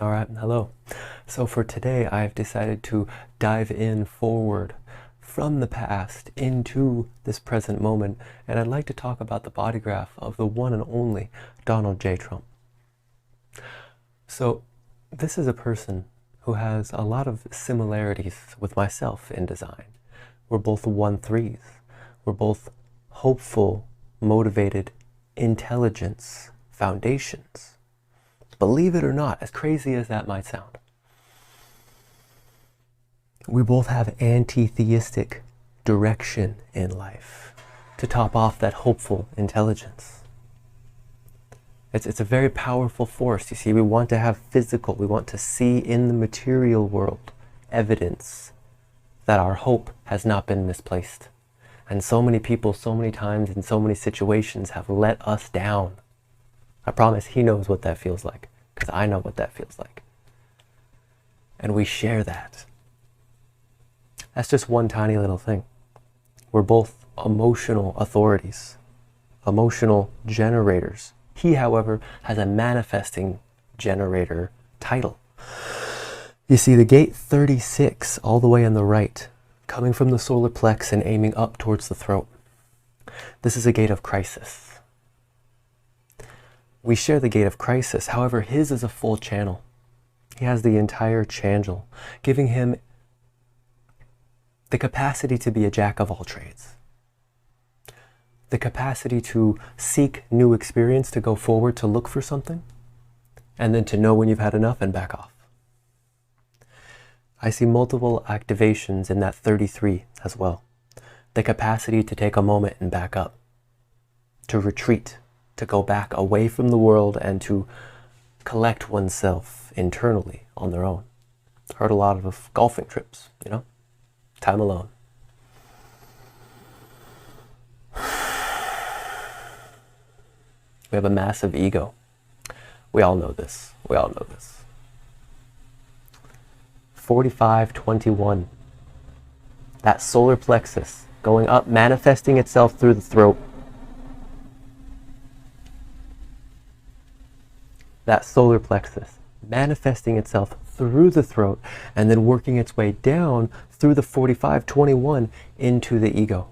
All right, hello. So for today, I've decided to dive in forward from the past into this present moment, and I'd like to talk about the body graph of the one and only Donald J. Trump. So this is a person who has a lot of similarities with myself in design. We're both 1-3s. We're both hopeful, motivated, intelligence foundations. Believe it or not, as crazy as that might sound, we both have anti-theistic direction in life to top off that hopeful intelligence. It's a very powerful force. You see, we want to have physical, we want to see in the material world evidence that our hope has not been misplaced. And so many people, so many times, in so many situations have let us down. I promise he knows what that feels like, because I know what that feels like. And we share that. That's just one tiny little thing. We're both emotional authorities, emotional generators. He, however, has a manifesting generator title. You see the gate 36 all the way on the right, coming from the solar plex and aiming up towards the throat. This is a gate of crisis. We share the gate of crisis, however, his is a full channel. He has the entire channel, giving him the capacity to be a jack of all trades. The capacity to seek new experience, to go forward, to look for something, and then to know when you've had enough and back off. I see multiple activations in that 33 as well. The capacity to take a moment and back up, to retreat, to go back away from the world and to collect oneself internally on their own. Heard a lot of golfing trips, time alone. We have a massive ego. We all know this. 45-21. That solar plexus going up, manifesting itself through the throat. That solar plexus manifesting itself through the throat and then working its way down through the 45-21 into the ego.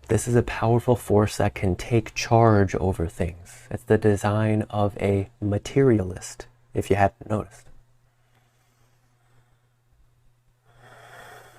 This is a powerful force that can take charge over things. It's the design of a materialist, if you hadn't noticed.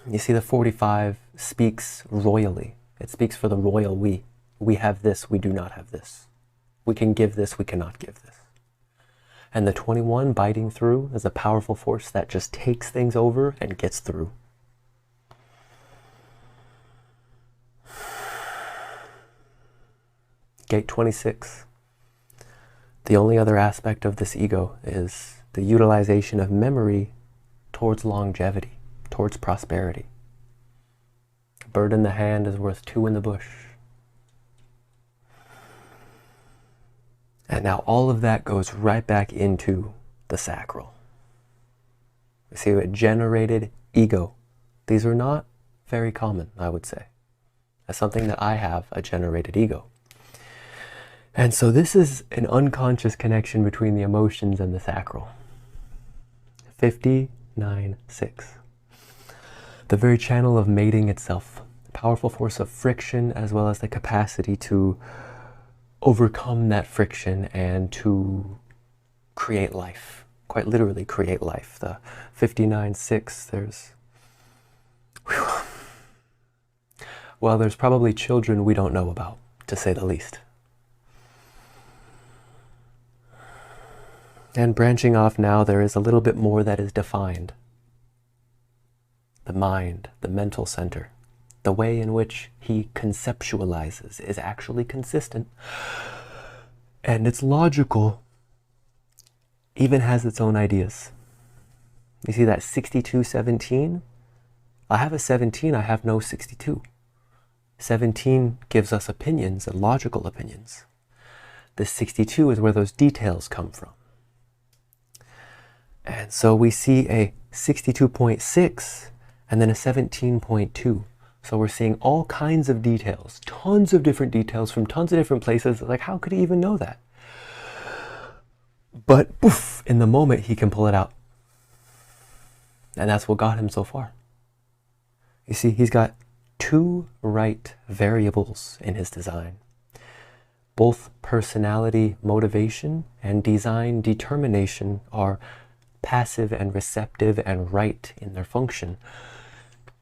You see, the 45 speaks royally. It speaks for the royal we. We have this, we do not have this. We can give this, we cannot give this. And the 21 biting through is a powerful force that just takes things over and gets through. Gate 26. The only other aspect of this ego is the utilization of memory towards longevity, towards prosperity. A bird in the hand is worth two in the bush. And now all of that goes right back into the sacral. You see, a generated ego. These are not very common, I would say. That's something that I have, a generated ego. And so this is an unconscious connection between the emotions and the sacral. 59-6. The very channel of mating itself. Powerful force of friction, as well as the capacity to overcome that friction and to create life. Quite literally create life. The 59-6, there's probably children we don't know about, to say the least. And branching off now, there is a little bit more that is defined. The mind, the mental center, the way in which he conceptualizes is actually consistent. And it's logical, even has its own ideas. You see that 62-17? I have a 17, I have no 62. 17 gives us opinions and logical opinions. The 62 is where those details come from. And so we see a 62.6 and then a 17.2. So we're seeing all kinds of details, tons of different details from tons of different places. Like, how could he even know that? But poof, in the moment he can pull it out. And that's what got him so far. You see, he's got two right variables in his design. Both personality motivation and design determination are passive and receptive and right in their function.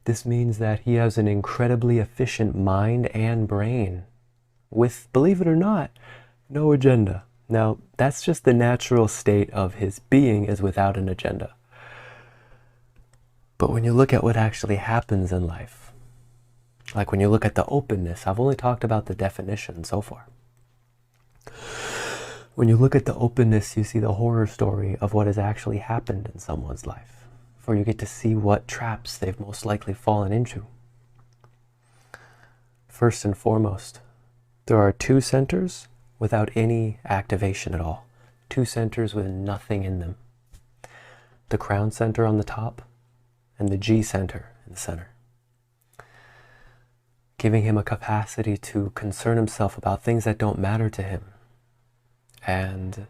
This means that he has an incredibly efficient mind and brain with, believe it or not, no agenda. Now, that's just the natural state of his being, is without an agenda. But when you look at what actually happens in life, like when you look at the openness, I've only talked about the definition so far. When you look at the openness, you see the horror story of what has actually happened in someone's life, for you get to see what traps they've most likely fallen into. First and foremost, there are two centers without any activation at all. Two centers with nothing in them. The crown center on the top and the G center in the center. Giving him a capacity to concern himself about things that don't matter to him, and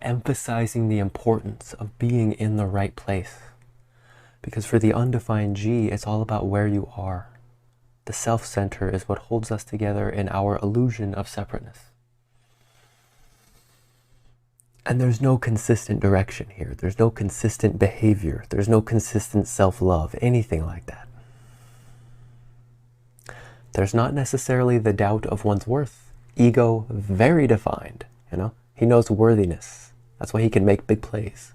emphasizing the importance of being in the right place. Because for the undefined G, it's all about where you are. The self-center is what holds us together in our illusion of separateness. And there's no consistent direction here. There's no consistent behavior. There's no consistent self-love, anything like that. There's not necessarily the doubt of one's worth. Ego, very defined, you know? He knows worthiness. That's why he can make big plays.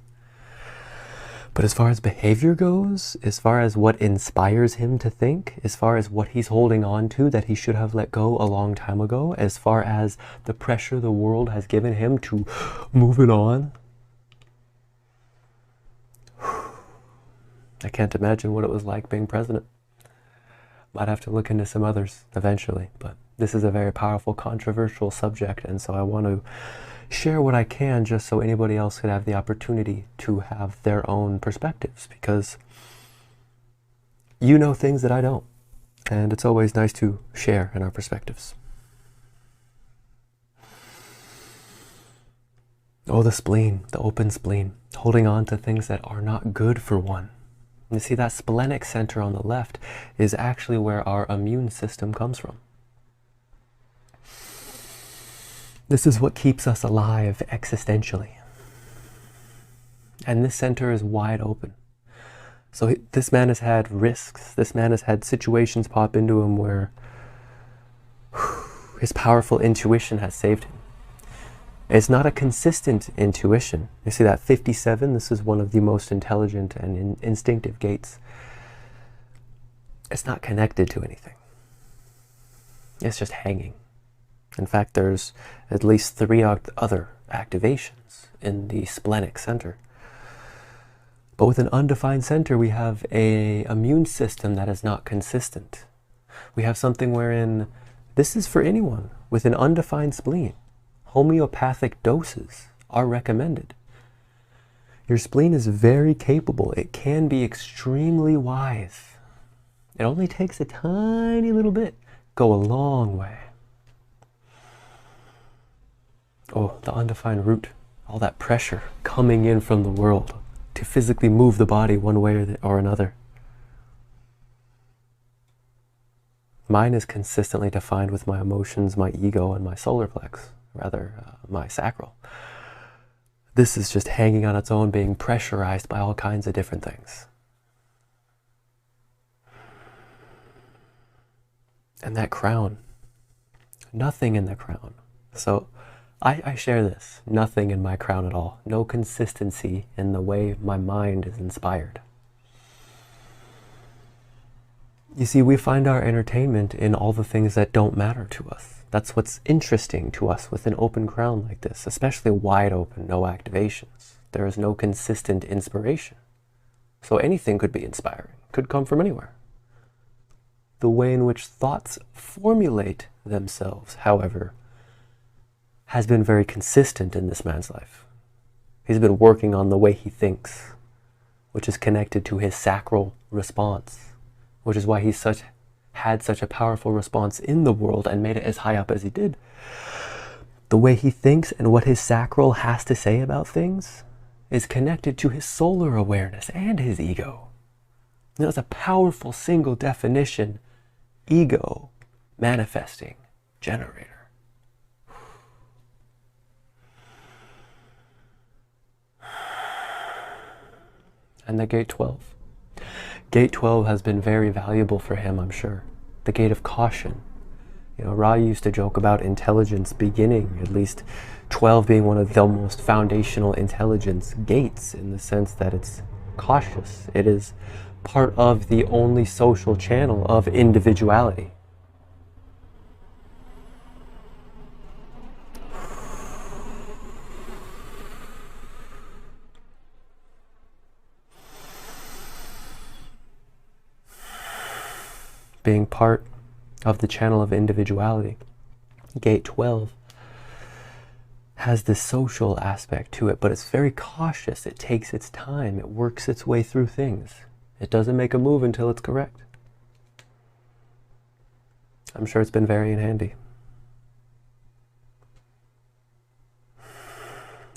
But as far as behavior goes, as far as what inspires him to think, as far as what he's holding on to that he should have let go a long time ago, as far as the pressure the world has given him to move it on, I can't imagine what it was like being president. Might have to look into some others eventually, but this is a very powerful, controversial subject, and so I want to share what I can just so anybody else could have the opportunity to have their own perspectives, because you know things that I don't, and it's always nice to share in our perspectives. Oh, the spleen, the open spleen, holding on to things that are not good for one. You see, that splenic center on the left is actually where our immune system comes from. This is what keeps us alive existentially. And this center is wide open. So this man has had risks. This man has had situations pop into him where his powerful intuition has saved him. It's not a consistent intuition. You see that 57? This is one of the most intelligent and instinctive gates. It's not connected to anything. It's just hanging. In fact, there's at least 3 other activations in the splenic center. But with an undefined center, we have an immune system that is not consistent. We have something wherein this is for anyone with an undefined spleen. Homeopathic doses are recommended. Your spleen is very capable. It can be extremely wise. It only takes a tiny little bit. Go a long way. Oh, the undefined root, all that pressure coming in from the world to physically move the body one way or another. Mine is consistently defined with my emotions, my ego, and my solar plex, my sacral. This is just hanging on its own, being pressurized by all kinds of different things. And that crown, nothing in the crown. So I share this, nothing in my crown at all. No consistency in the way my mind is inspired. You see, we find our entertainment in all the things that don't matter to us. That's what's interesting to us with an open crown like this, especially wide open, no activations. There is no consistent inspiration. So anything could be inspiring, could come from anywhere. The way in which thoughts formulate themselves, however, has been very consistent in this man's life. He's been working on the way he thinks, which is connected to his sacral response, which is why he had such a powerful response in the world and made it as high up as he did. the way he thinks and what his sacral has to say about things is connected to his solar awareness and his ego. You know, it's a powerful single definition ego manifesting generator. And the gate 12. Gate 12 has been very valuable for him, I'm sure. The gate of caution. You know, Ra used to joke about intelligence beginning, at least 12 being one of the most foundational intelligence gates, in the sense that it's cautious. It is part of the only social channel of individuality. Being part of the channel of individuality, gate 12 has this social aspect to it, but it's very cautious. It takes its time. It works its way through things. It doesn't make a move until it's correct. I'm sure it's been very handy.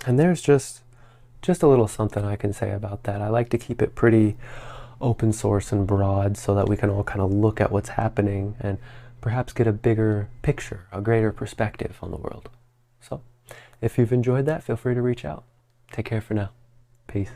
And there's just a little something I can say about that. I like to keep it pretty open source and broad so that we can all kind of look at what's happening and perhaps get a bigger picture, a greater perspective on the world. So if you've enjoyed that, feel free to reach out. Take care for now. Peace.